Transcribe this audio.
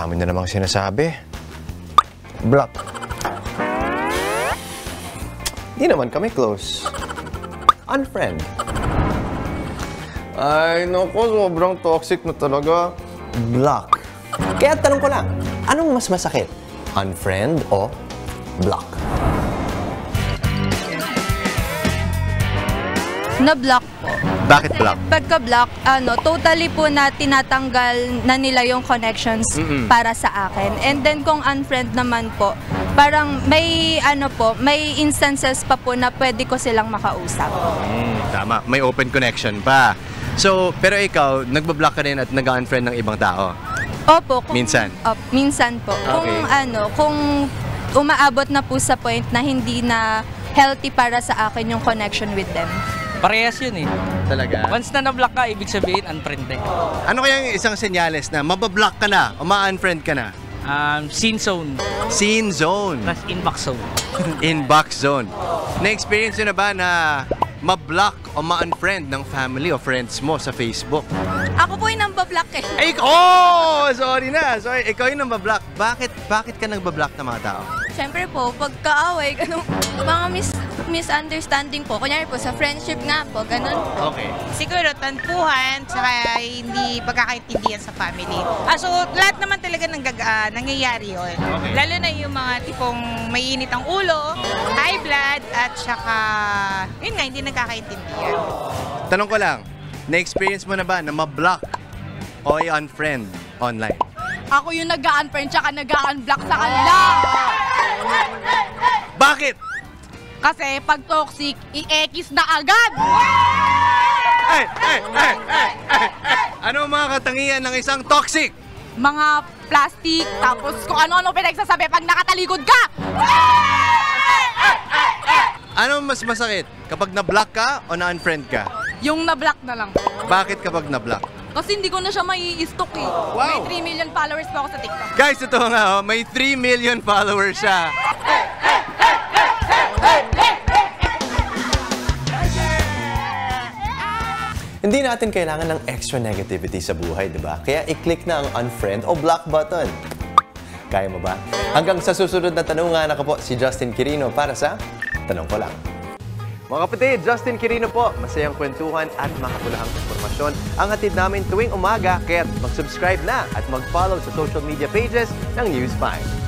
dami na namang sinasabi. Block. Di naman kami close. Unfriend. Ay, naku, sobrang toxic na talaga. Block. Kaya tanong ko lang, anong mas masakit? Unfriend o block? Na-block po. Bakit block? Pagka-block, totally po na tinatanggal na nila yung connections para sa akin. And then kung unfriend naman po, parang may may instances pa po na pwede ko silang makausap. Tama, may open connection pa. So, pero ikaw, nagbablock ka rin at nag-unfriend ng ibang tao? Opo. Minsan? Minsan po. Okay. Kung umaabot na po sa point na hindi na healthy para sa akin yung connection with them. Parehas yun eh. Talaga? Once na na-block ka, ibig sabihin unfriend eh. Ano kaya yung isang senyales na mabablock ka na o ma-unfriend ka na? Scene zone. Scene zone. Plus inbox zone. Inbox zone. Na-experience nyo na ba na ma-block o ma-unfriend ng family o friends mo sa Facebook? Ako po yung nambablock eh. Ay, sorry na. Sorry, ikaw yung nambablock. Bakit ka nagbablock ng mga tao? Siyempre po, pagkaaway, mga misunderstanding po. Kunyari po, sa friendship nga po, ganun po. Okay. Siguro tanpuhan, saka hindi pagkakaintindihan sa family. So, lahat naman talaga nangyayari yun. Okay. Lalo na yung mga tipong may init ang ulo, high blood, at saka, yun nga, hindi nagkakaintindihan. Tanong ko lang, na-experience mo na ba na ma-block o i-unfriend online? Ako yung nag-unfriend tsaka nag-unblock sa kanila. Bakit? Kasi pag toxic, i-X na agad. Ay! Ano ang mga katangian ng isang toxic? Mga plastic, tapos kung ano-ano pinagsasabi pag nakatalikod ka. Ano mas masakit? Kapag na-block ka o na-unfriend ka? Yung na-block na lang. Bakit kapag na-block? Kasi hindi ko na siya mai-stalk eh. Wow. May 3 million followers pa ako sa TikTok. Guys, ito nga, may 3 million followers siya. Hindi natin kailangan ng extra negativity sa buhay, di ba? Kaya i-click na ang unfriend o block button. Kaya mo ba? Hanggang sa susunod na tanungan, ako po si Justin Quirino para sa Tanong Ko Lang. Mga kapatid, Justin Quirino po. Masayang kwentuhan at makapulahang informasyon ang hatid namin tuwing umaga. Kaya mag-subscribe na at mag-follow sa social media pages ng News 5.